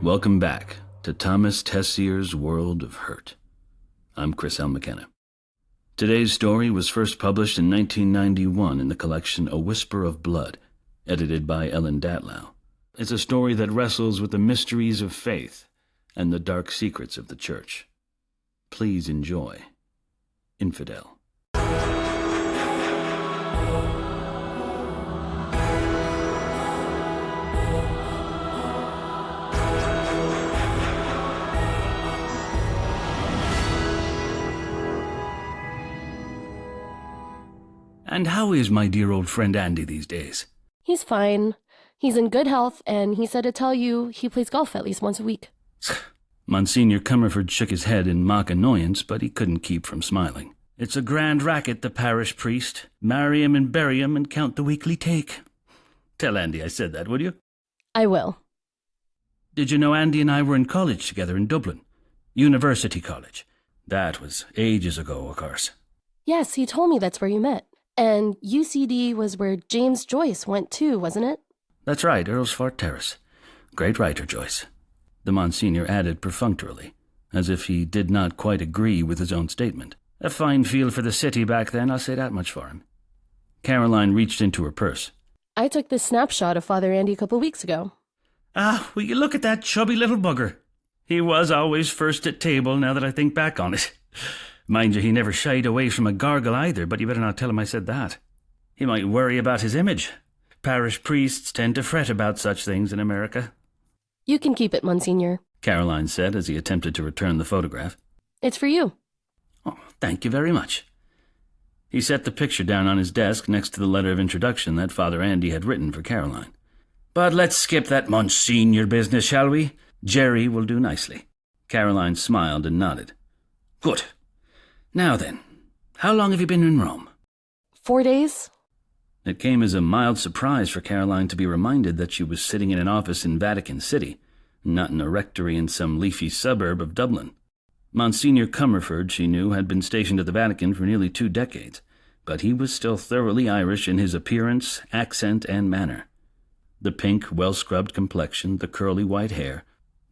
Welcome back to Thomas Tessier's World of Hurt. I'm Chris L. McKenna. Today's story was first published in 1991 in the collection A Whisper of Blood, edited by Ellen Datlow. It's a story that wrestles with the mysteries of faith and the dark secrets of the church. Please enjoy Infidel. And how is my dear old friend Andy these days? He's fine. He's in good health, and he said to tell you he plays golf at least once a week. Monsignor Comerford shook his head in mock annoyance, but he couldn't keep from smiling. It's a grand racket, the parish priest. Marry him and bury him and count the weekly take. Tell Andy I said that, would you? I will. Did you know Andy and I were in college together in Dublin? University College. That was ages ago, of course. Yes, he told me that's where you met. And UCD was where James Joyce went too, wasn't it? That's right, Earlsfort Terrace. Great writer, Joyce. The Monsignor added perfunctorily, as if he did not quite agree with his own statement. A fine feel for the city back then, I'll say that much for him. Caroline reached into her purse. I took this snapshot of Father Andy a couple weeks ago. Ah, will you look at that chubby little bugger? He was always first at table, now that I think back on it. Mind you, he never shied away from a gargle either, but you better not tell him I said that. He might worry about his image. Parish priests tend to fret about such things in America. You can keep it, Monsignor, Caroline said as he attempted to return the photograph. It's for you. Oh, thank you very much. He set the picture down on his desk next to the letter of introduction that Father Andy had written for Caroline. But let's skip that Monsignor business, shall we? Jerry will do nicely. Caroline smiled and nodded. Good. Now then, how long have you been in Rome? 4 days? It came as a mild surprise for Caroline to be reminded that she was sitting in an office in Vatican City, not in a rectory in some leafy suburb of Dublin. Monsignor Comerford, she knew, had been stationed at the Vatican for nearly 2 decades, but he was still thoroughly Irish in his appearance, accent, and manner. The pink, well-scrubbed complexion, the curly white hair,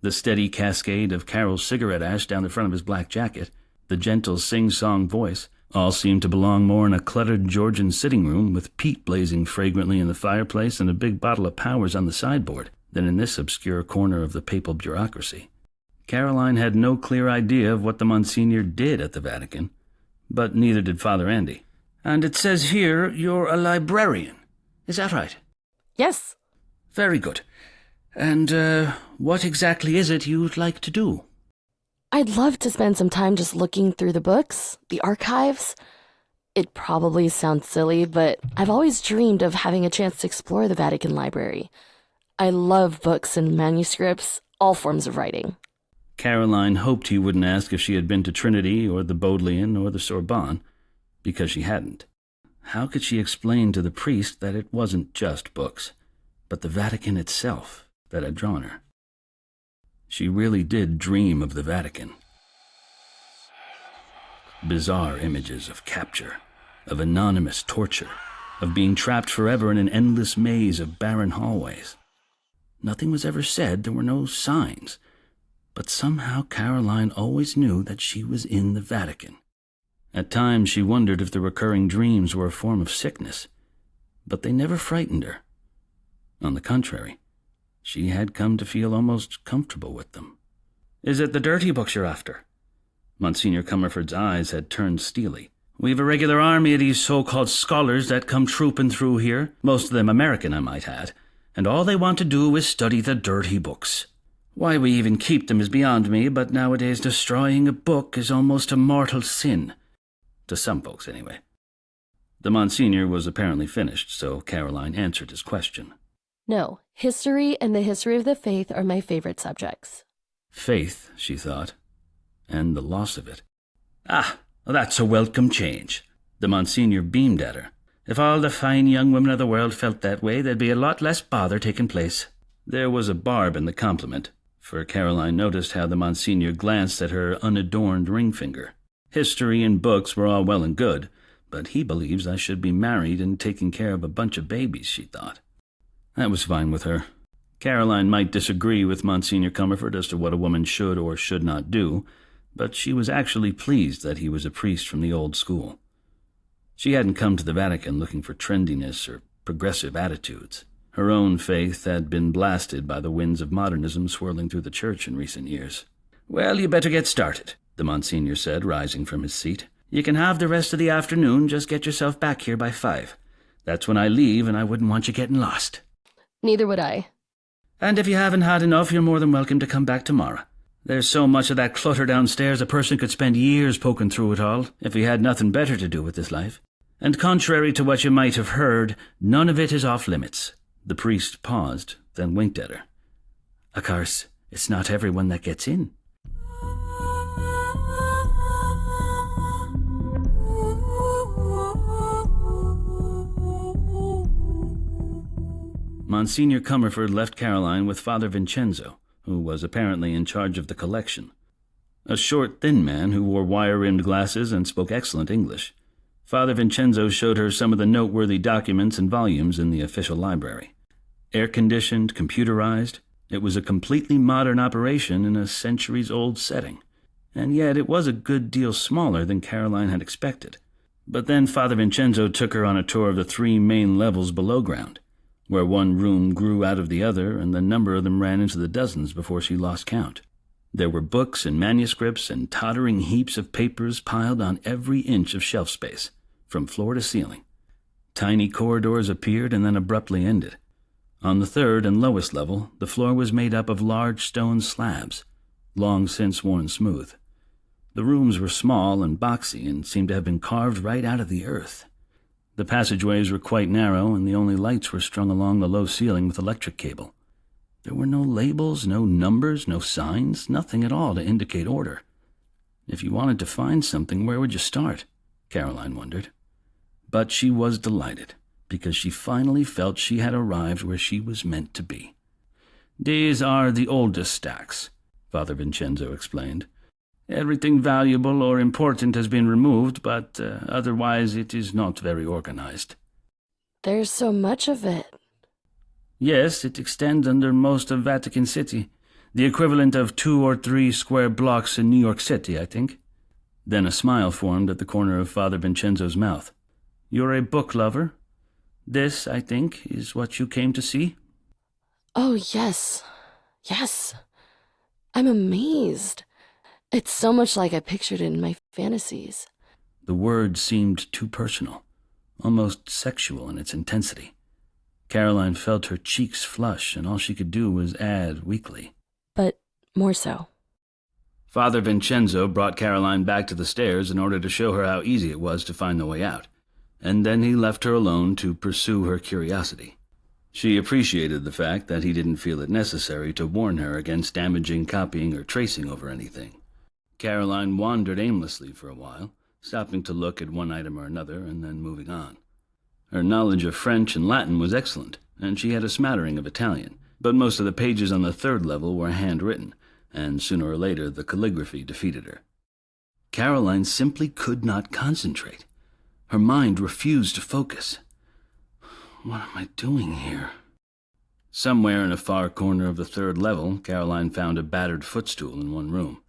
the steady cascade of Carol's cigarette ash down the front of his black jacket, the gentle sing-song voice, all seemed to belong more in a cluttered Georgian sitting room with peat blazing fragrantly in the fireplace and a big bottle of Powers on the sideboard than in this obscure corner of the papal bureaucracy. Caroline had no clear idea of what the Monsignor did at the Vatican, but neither did Father Andy. And it says here you're a librarian. Is that right? Yes. Very good. And what exactly is it you'd like to do? I'd love to spend some time just looking through the books, the archives. It probably sounds silly, but I've always dreamed of having a chance to explore the Vatican Library. I love books and manuscripts, all forms of writing. Caroline hoped he wouldn't ask if she had been to Trinity or the Bodleian or the Sorbonne, because she hadn't. How could she explain to the priest that it wasn't just books, but the Vatican itself that had drawn her? She really did dream of the Vatican. Bizarre images of capture, of anonymous torture, of being trapped forever in an endless maze of barren hallways. Nothing was ever said, there were no signs, but somehow Caroline always knew that she was in the Vatican. At times she wondered if the recurring dreams were a form of sickness, but they never frightened her. On the contrary, she had come to feel almost comfortable with them. Is it the dirty books you're after? Monsignor Comerford's eyes had turned steely. We've a regular army of these so-called scholars that come trooping through here, most of them American, I might add, and all they want to do is study the dirty books. Why we even keep them is beyond me, but nowadays destroying a book is almost a mortal sin. To some folks, anyway. The Monsignor was apparently finished, so Caroline answered his question. No, history and the history of the faith are my favorite subjects. Faith, she thought, and the loss of it. Ah, that's a welcome change. The Monsignor beamed at her. If all the fine young women of the world felt that way, there'd be a lot less bother taking place. There was a barb in the compliment, for Caroline noticed how the Monsignor glanced at her unadorned ring finger. History and books were all well and good, but he believes I should be married and taking care of a bunch of babies, she thought. That was fine with her. Caroline might disagree with Monsignor Comerford as to what a woman should or should not do, but she was actually pleased that he was a priest from the old school. She hadn't come to the Vatican looking for trendiness or progressive attitudes. Her own faith had been blasted by the winds of modernism swirling through the church in recent years. "Well, you better get started," the Monsignor said, rising from his seat. "You can have the rest of the afternoon. Just get yourself back here by 5. That's when I leave, and I wouldn't want you getting lost." Neither would I. "And if you haven't had enough, you're more than welcome to come back tomorrow. There's so much of that clutter downstairs a person could spend years poking through it all, if he had nothing better to do with his life. And contrary to what you might have heard, none of it is off limits." The priest paused, then winked at her. "Of course, it's not everyone that gets in." Monsignor Comerford left Caroline with Father Vincenzo, who was apparently in charge of the collection. A short, thin man who wore wire-rimmed glasses and spoke excellent English. Father Vincenzo showed her some of the noteworthy documents and volumes in the official library. Air-conditioned, computerized, it was a completely modern operation in a centuries-old setting. And yet it was a good deal smaller than Caroline had expected. But then Father Vincenzo took her on a tour of the 3 main levels below ground, where one room grew out of the other, and the number of them ran into the dozens before she lost count. There were books and manuscripts and tottering heaps of papers piled on every inch of shelf space, from floor to ceiling. Tiny corridors appeared and then abruptly ended. On the 3rd and lowest level, the floor was made up of large stone slabs, long since worn smooth. The rooms were small and boxy and seemed to have been carved right out of the earth. The passageways were quite narrow, and the only lights were strung along the low ceiling with electric cable. There were no labels, no numbers, no signs, nothing at all to indicate order. If you wanted to find something, where would you start? Caroline wondered. But she was delighted, because she finally felt she had arrived where she was meant to be. "These are the oldest stacks," Father Vincenzo explained. "Everything valuable or important has been removed, but otherwise it is not very organized." There's so much of it. "Yes, it extends under most of Vatican City, the equivalent of 2 or 3 square blocks in New York City, I think." Then a smile formed at the corner of Father Vincenzo's mouth. "You're a book lover? This, I think, is what you came to see?" Oh, yes. Yes. I'm amazed. It's so much like I pictured it in my fantasies. The word seemed too personal, almost sexual in its intensity. Caroline felt her cheeks flush, and all she could do was add weakly, But more so. Father Vincenzo brought Caroline back to the stairs in order to show her how easy it was to find the way out, and then he left her alone to pursue her curiosity. She appreciated the fact that he didn't feel it necessary to warn her against damaging copying or tracing over anything. Caroline wandered aimlessly for a while, stopping to look at one item or another and then moving on. Her knowledge of French and Latin was excellent, and she had a smattering of Italian, but most of the pages on the 3rd level were handwritten, and sooner or later the calligraphy defeated her. Caroline simply could not concentrate. Her mind refused to focus. What am I doing here? Somewhere in a far corner of the 3rd level, Caroline found a battered footstool in one room.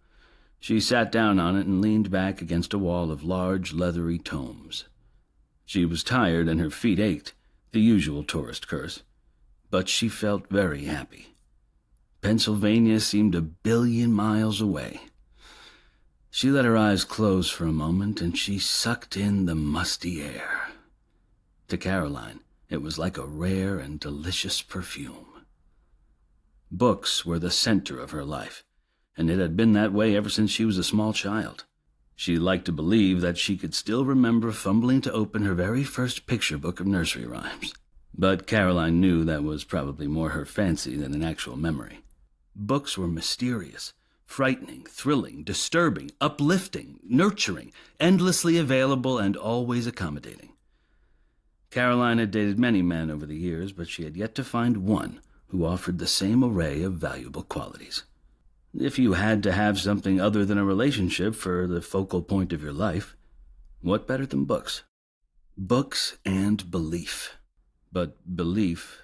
She sat down on it and leaned back against a wall of large, leathery tomes. She was tired and her feet ached, the usual tourist curse, but she felt very happy. Pennsylvania seemed 1,000,000,000 miles away. She let her eyes close for a moment, and she sucked in the musty air. To Caroline, it was like a rare and delicious perfume. Books were the center of her life, and it had been that way ever since she was a small child. She liked to believe that she could still remember fumbling to open her very first picture book of nursery rhymes. But Caroline knew that was probably more her fancy than an actual memory. Books were mysterious, frightening, thrilling, disturbing, uplifting, nurturing, endlessly available, and always accommodating. Caroline had dated many men over the years, but she had yet to find one who offered the same array of valuable qualities. If you had to have something other than a relationship for the focal point of your life, what better than books? Books and belief. But belief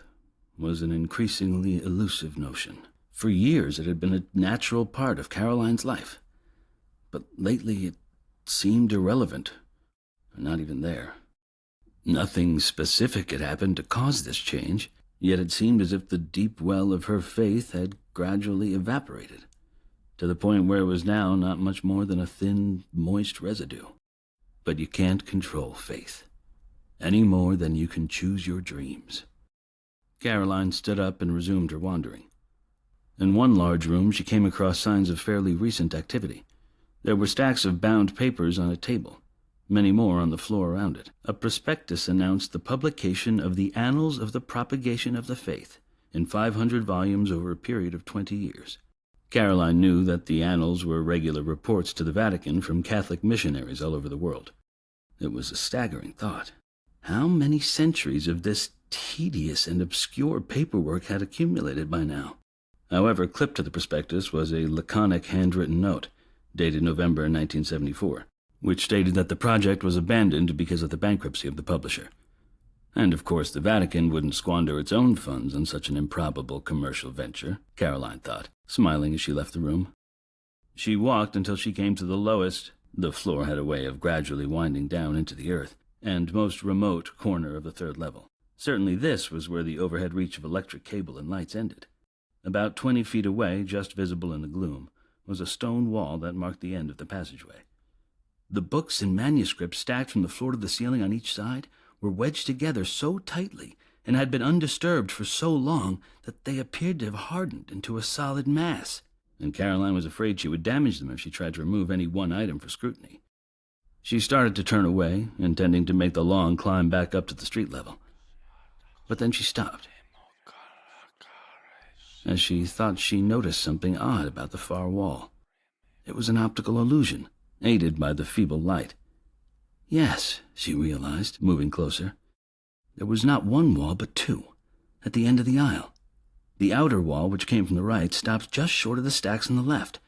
was an increasingly elusive notion. For years it had been a natural part of Caroline's life, but lately it seemed irrelevant, or not even there. Nothing specific had happened to cause this change, yet it seemed as if the deep well of her faith had gradually evaporated, to the point where it was now not much more than a thin, moist residue. But you can't control faith, any more than you can choose your dreams. Caroline stood up and resumed her wandering. In one large room she came across signs of fairly recent activity. There were stacks of bound papers on a table, many more on the floor around it. A prospectus announced the publication of the Annals of the Propagation of the Faith in 500 volumes over a period of 20 years. Caroline knew that the Annals were regular reports to the Vatican from Catholic missionaries all over the world. It was a staggering thought. How many centuries of this tedious and obscure paperwork had accumulated by now? However, clipped to the prospectus was a laconic handwritten note, dated November 1974, which stated that the project was abandoned because of the bankruptcy of the publisher. And of course the Vatican wouldn't squander its own funds on such an improbable commercial venture, Caroline thought, smiling as she left the room. She walked until she came to the lowest, the floor had a way of gradually winding down into the earth, and most remote corner of the third level. Certainly this was where the overhead reach of electric cable and lights ended. About 20 feet away, just visible in the gloom, was a stone wall that marked the end of the passageway. The books and manuscripts stacked from the floor to the ceiling on each side were wedged together so tightly and had been undisturbed for so long that they appeared to have hardened into a solid mass, and Caroline was afraid she would damage them if she tried to remove any one item for scrutiny. She started to turn away, intending to make the long climb back up to the street level. But then she stopped, as she thought she noticed something odd about the far wall. It was an optical illusion, aided by the feeble light. Yes, she realized, moving closer. There was not one wall but two, at the end of the aisle. The outer wall, which came from the right, stopped just short of the stacks on the left,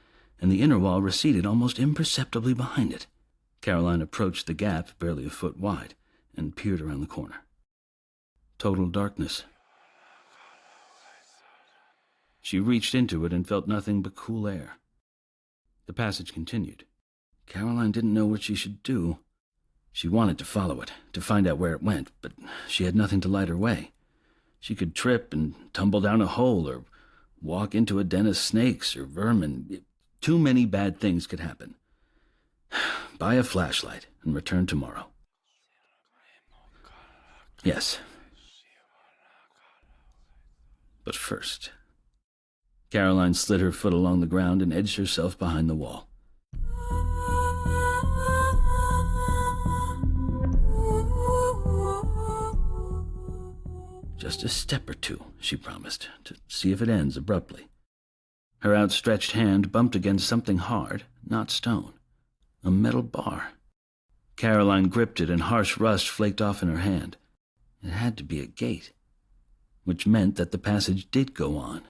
and the inner wall receded almost imperceptibly behind it. Caroline approached the gap, barely a foot wide, and peered around the corner. Total darkness. She reached into it and felt nothing but cool air. The passage continued. Caroline didn't know what she should do. She wanted to follow it, to find out where it went, but she had nothing to light her way. She could trip and tumble down a hole or walk into a den of snakes or vermin. Too many bad things could happen. Buy a flashlight and return tomorrow. Yes. But first... Caroline slid her foot along the ground and edged herself behind the wall. Just a step or two, she promised, to see if it ends abruptly. Her outstretched hand bumped against something hard, not stone, a metal bar. Caroline gripped it and harsh rust flaked off in her hand. It had to be a gate, which meant that the passage did go on.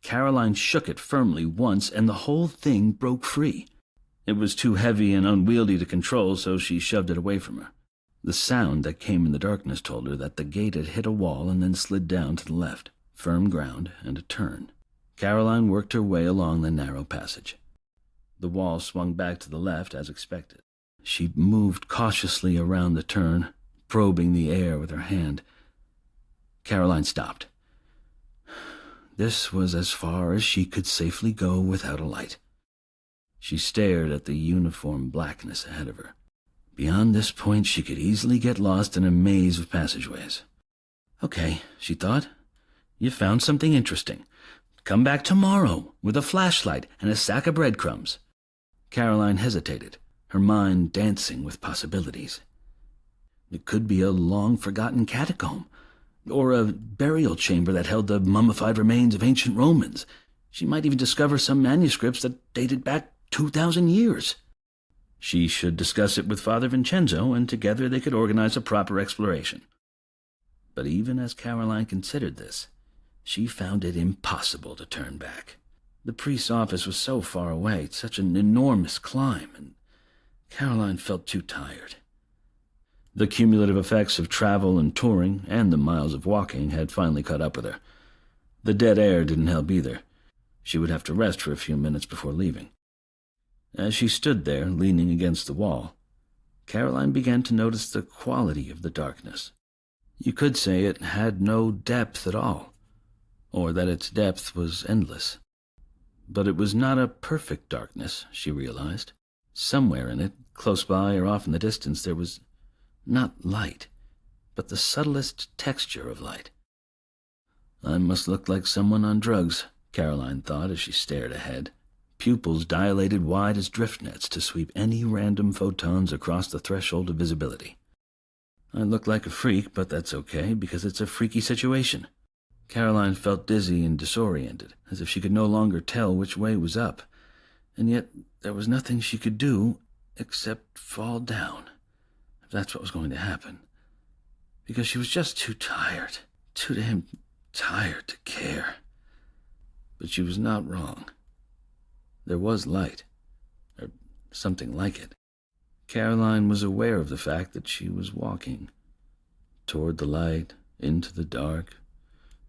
Caroline shook it firmly once, and the whole thing broke free. It was too heavy and unwieldy to control, so she shoved it away from her. The sound that came in the darkness told her that the gate had hit a wall and then slid down to the left, firm ground and a turn. Caroline worked her way along the narrow passage. The wall swung back to the left as expected. She moved cautiously around the turn, probing the air with her hand. Caroline stopped. This was as far as she could safely go without a light. She stared at the uniform blackness ahead of her. Beyond this point, she could easily get lost in a maze of passageways. Okay, she thought. You found something interesting. Come back tomorrow with a flashlight and a sack of breadcrumbs. Caroline hesitated, her mind dancing with possibilities. It could be a long-forgotten catacomb, or a burial chamber that held the mummified remains of ancient Romans. She might even discover some manuscripts that dated back 2,000 years. She should discuss it with Father Vincenzo, and together they could organize a proper exploration. But even as Caroline considered this, she found it impossible to turn back. The priest's office was so far away, such an enormous climb, and Caroline felt too tired. The cumulative effects of travel and touring and the miles of walking had finally caught up with her. The dead air didn't help either. She would have to rest for a few minutes before leaving. As she stood there, leaning against the wall, Caroline began to notice the quality of the darkness. You could say it had no depth at all, or that its depth was endless. But it was not a perfect darkness, she realized. Somewhere in it, close by or off in the distance, there was not light, but the subtlest texture of light. I must look like someone on drugs, Caroline thought as she stared ahead, pupils dilated wide as drift nets to sweep any random photons across the threshold of visibility. I look like a freak, but that's okay, because it's a freaky situation. Caroline felt dizzy and disoriented, as if she could no longer tell which way was up, and yet there was nothing she could do except fall down, if that's what was going to happen, because she was just too tired, too damn tired to care. But she was not wrong. There was light, or something like it. Caroline was aware of the fact that she was walking toward the light, into the dark.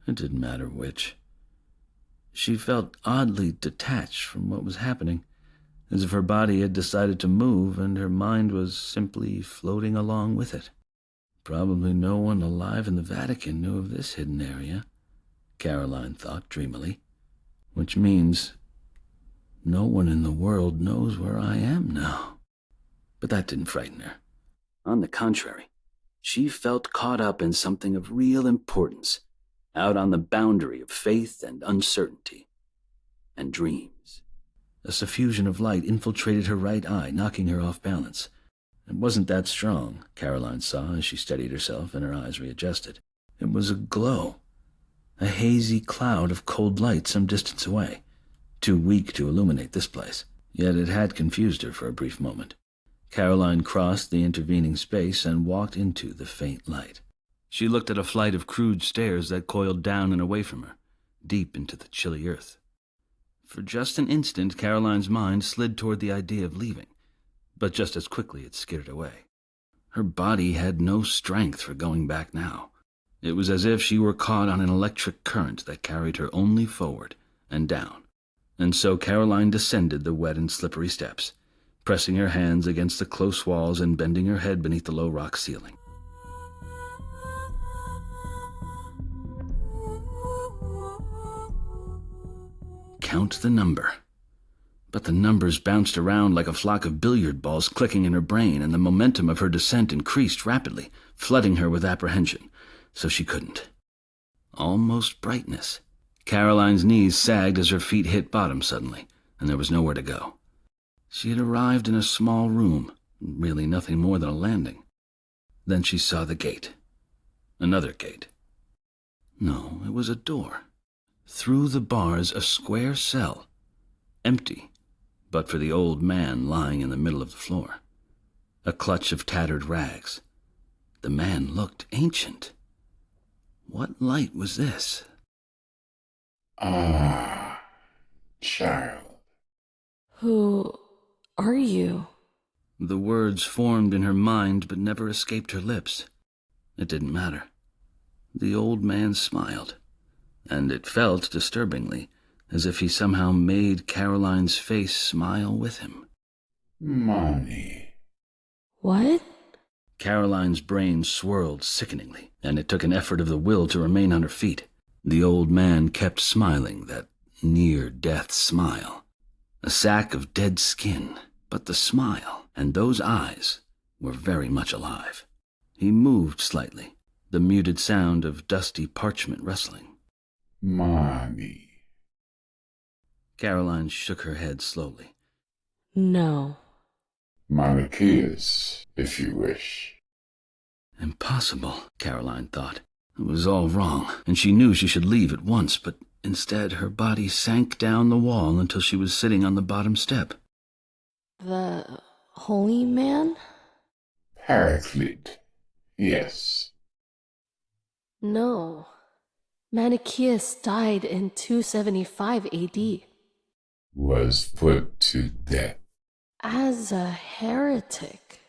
It didn't matter which. She felt oddly detached from what was happening, as if her body had decided to move and her mind was simply floating along with it. Probably no one alive in the Vatican knew of this hidden area, Caroline thought dreamily, which means no one in the world knows where I am now. But that didn't frighten her. On the contrary, she felt caught up in something of real importance, out on the boundary of faith and uncertainty and dreams. A suffusion of light infiltrated her right eye, knocking her off balance. It wasn't that strong, Caroline saw as she steadied herself and her eyes readjusted. It was a glow, a hazy cloud of cold light some distance away, too weak to illuminate this place. Yet it had confused her for a brief moment. Caroline crossed the intervening space and walked into the faint light. She looked at a flight of crude stairs that coiled down and away from her, deep into the chilly earth. For just an instant, Caroline's mind slid toward the idea of leaving, but just as quickly it skidded away. Her body had no strength for going back now. It was as if she were caught on an electric current that carried her only forward and down. And so Caroline descended the wet and slippery steps, pressing her hands against the close walls and bending her head beneath the low rock ceiling. Count the number. But the numbers bounced around like a flock of billiard balls clicking in her brain, and the momentum of her descent increased rapidly, flooding her with apprehension, so she couldn't. Almost brightness. Caroline's knees sagged as her feet hit bottom suddenly, and there was nowhere to go. She had arrived in a small room, really nothing more than a landing. Then she saw the gate. Another gate. No, it was a door. Through the bars, a square cell, empty, but for the old man lying in the middle of the floor. A clutch of tattered rags. The man looked ancient. What light was this? Ah, child. Who are you? The words formed in her mind but never escaped her lips. It didn't matter. The old man smiled, and it felt disturbingly as if he somehow made Caroline's face smile with him. Money. What? Caroline's brain swirled sickeningly, and it took an effort of the will to remain on her feet. The old man kept smiling, that near-death smile. A sack of dead skin, but the smile and those eyes were very much alive. He moved slightly, the muted sound of dusty parchment rustling. Money. Caroline shook her head slowly. No. Manichaeus, if you wish. Impossible, Caroline thought. It was all wrong, and she knew she should leave at once, but instead her body sank down the wall until she was sitting on the bottom step. The holy man? Paraclete. Yes. No. Manichaeus died in 275 AD. Was put to death. As a heretic.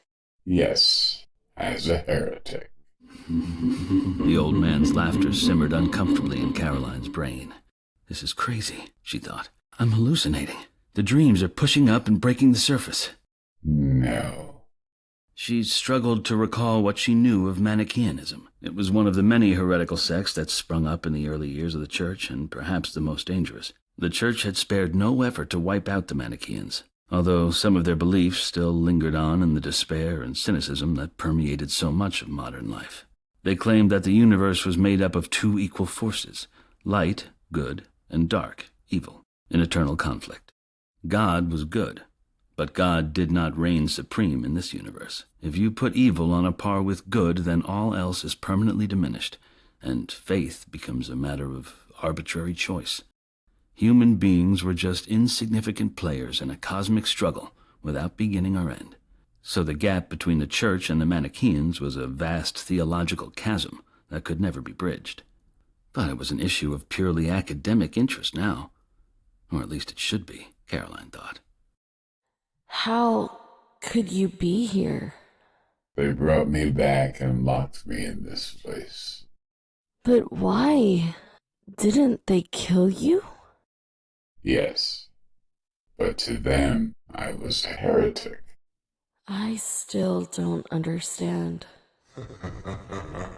Yes. as a heretic. The old man's laughter simmered uncomfortably in Caroline's brain. This is crazy, she thought. I'm hallucinating. The dreams are pushing up and breaking the surface. No. She struggled to recall what she knew of Manichaeanism. It was one of the many heretical sects that sprung up in the early years of the Church, and perhaps the most dangerous. The Church had spared no effort to wipe out the Manichaeans, although some of their beliefs still lingered on in the despair and cynicism that permeated so much of modern life. They claimed that the universe was made up of two equal forces, light, good, and dark, evil, in eternal conflict. God was good, but God did not reign supreme in this universe. If you put evil on a par with good, then all else is permanently diminished, and faith becomes a matter of arbitrary choice. Human beings were just insignificant players in a cosmic struggle without beginning or end. So the gap between the Church and the Manichaeans was a vast theological chasm that could never be bridged. But it was an issue of purely academic interest now. Or at least it should be, Caroline thought. How could you be here? They brought me back and locked me in this place. But why? Didn't they kill you? Yes, but to them I was a heretic. I still don't understand.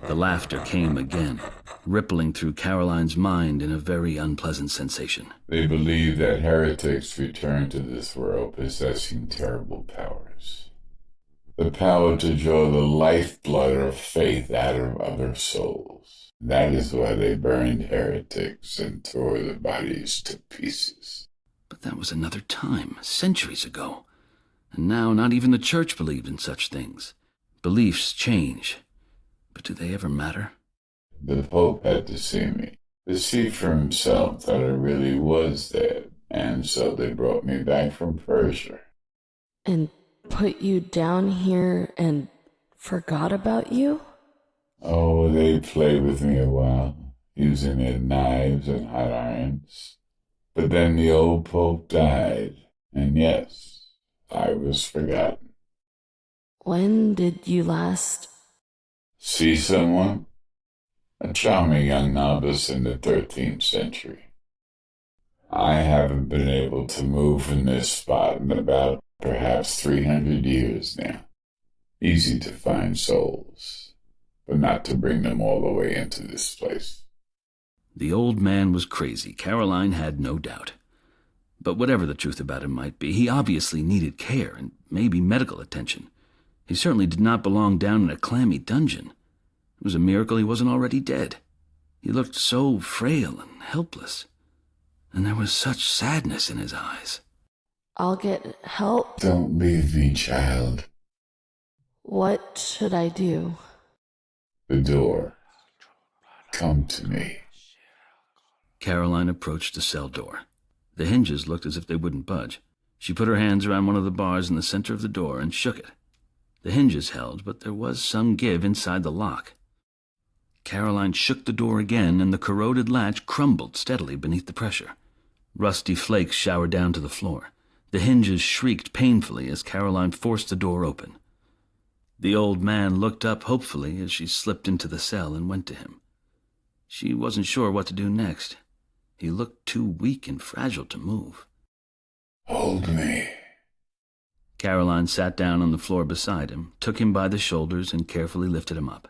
The laughter came again, rippling through Caroline's mind in a very unpleasant sensation. They believe that heretics return to this world possessing terrible powers. The power to draw the lifeblood of faith out of other souls. That is why they burned heretics and tore the bodies to pieces. But that was another time, centuries ago. And now not even the Church believed in such things. Beliefs change, but do they ever matter? The Pope had to see me, to see for himself that I really was dead, and so they brought me back from Persia. And put you down here and forgot about you? Oh, they played with me a while, using their knives and hot irons. But then the old Pope died, and yes, I was forgotten. When did you last? See someone? A charming young novice in the 13th century. I haven't been able to move from this spot in about perhaps 300 years now. Easy to find souls, but not to bring them all the way into this place. The old man was crazy, Caroline had no doubt. But whatever the truth about him might be, he obviously needed care and maybe medical attention. He certainly did not belong down in a clammy dungeon. It was a miracle he wasn't already dead. He looked so frail and helpless, and there was such sadness in his eyes. I'll get help. Don't leave me, child. What should I do? The door. Come to me. Caroline approached the cell door. The hinges looked as if they wouldn't budge. She put her hands around one of the bars in the center of the door and shook it. The hinges held, but there was some give inside the lock. Caroline shook the door again, and the corroded latch crumbled steadily beneath the pressure. Rusty flakes showered down to the floor. The hinges shrieked painfully as Caroline forced the door open. The old man looked up hopefully as she slipped into the cell and went to him. She wasn't sure what to do next. He looked too weak and fragile to move. Hold me. Caroline sat down on the floor beside him, took him by the shoulders, and carefully lifted him up.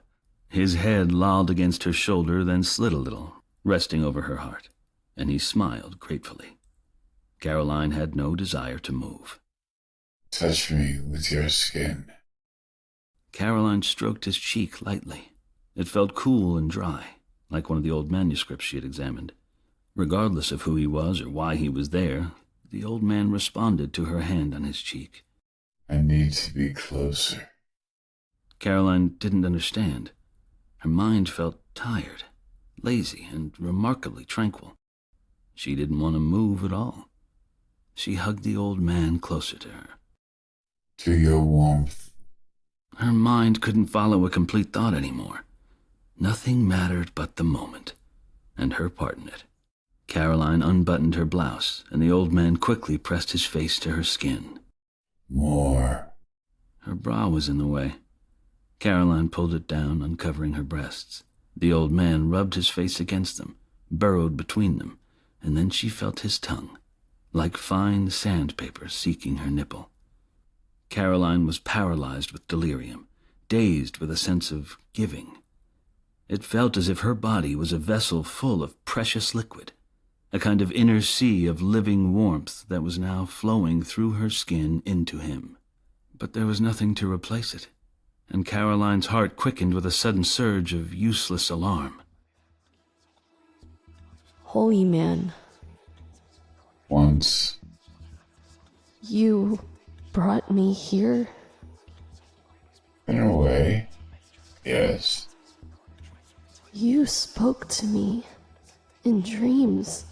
His head lolled against her shoulder, then slid a little, resting over her heart, and he smiled gratefully. Caroline had no desire to move. Touch me with your skin. Caroline stroked his cheek lightly. It felt cool and dry, like one of the old manuscripts she had examined. Regardless of who he was or why he was there, the old man responded to her hand on his cheek. I need to be closer. Caroline didn't understand. Her mind felt tired, lazy, and remarkably tranquil. She didn't want to move at all. She hugged the old man closer to her. To your warmth. Her mind couldn't follow a complete thought anymore. Nothing mattered but the moment, and her part in it. Caroline unbuttoned her blouse, and the old man quickly pressed his face to her skin. More. Her bra was in the way. Caroline pulled it down, uncovering her breasts. The old man rubbed his face against them, burrowed between them, and then she felt his tongue, like fine sandpaper seeking her nipple. Caroline was paralyzed with delirium, dazed with a sense of giving. It felt as if her body was a vessel full of precious liquid, a kind of inner sea of living warmth that was now flowing through her skin into him. But there was nothing to replace it, and Caroline's heart quickened with a sudden surge of useless alarm. Holy man. Once. You brought me here? In a way, yes. You spoke to me in dreams.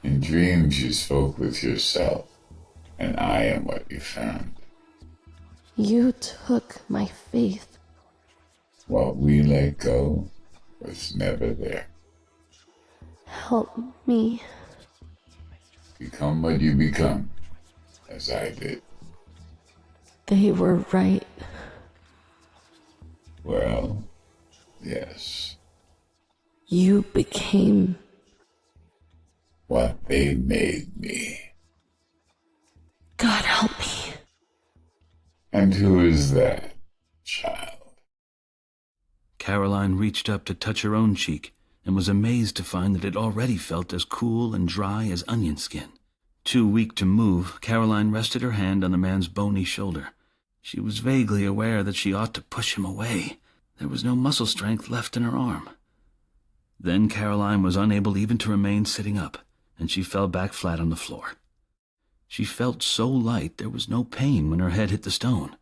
In dreams you spoke with yourself, and I am what you found. You took my faith. What we let go was never there. Help me. Become what you become, as I did. They were right. Well, yes. You became what they made me. God help me. And who is that, child? Caroline reached up to touch her own cheek and was amazed to find that it already felt as cool and dry as onion skin. Too weak to move, Caroline rested her hand on the man's bony shoulder. She was vaguely aware that she ought to push him away. There was no muscle strength left in her arm. Then Caroline was unable even to remain sitting up, and she fell back flat on the floor. She felt so light there was no pain when her head hit the stone.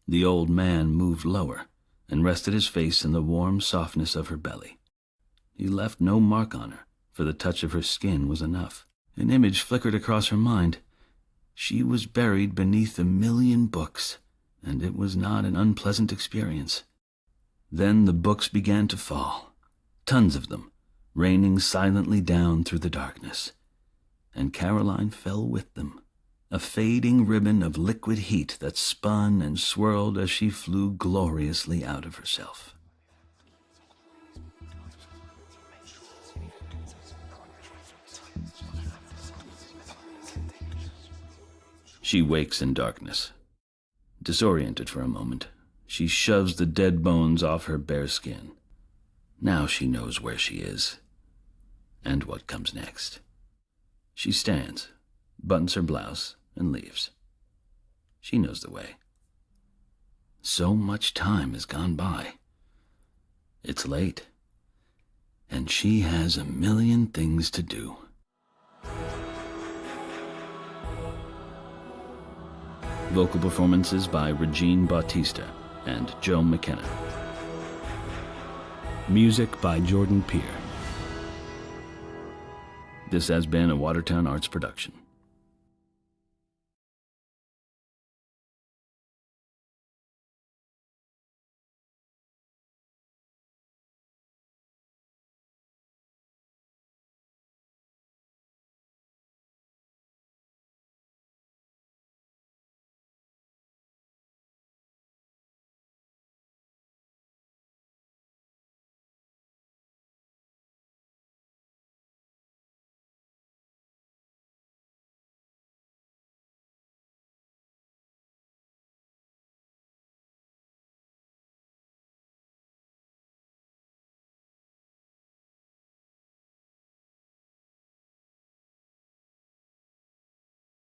The old man moved lower and rested his face in the warm softness of her belly. He left no mark on her, for the touch of her skin was enough. An image flickered across her mind. She was buried beneath 1,000,000 books, and it was not an unpleasant experience. Then the books began to fall, tons of them, raining silently down through the darkness. And Caroline fell with them, a fading ribbon of liquid heat that spun and swirled as she flew gloriously out of herself. She wakes in darkness. Disoriented for a moment, she shoves the dead bones off her bare skin. Now she knows where she is, and what comes next. She stands, buttons her blouse, and leaves. She knows the way. So much time has gone by. It's late, and she has 1,000,000 things to do. Vocal performances by Regine Bautista and Joe McKenna. Music by Jordan Peer. This has been a Watertown Arts production.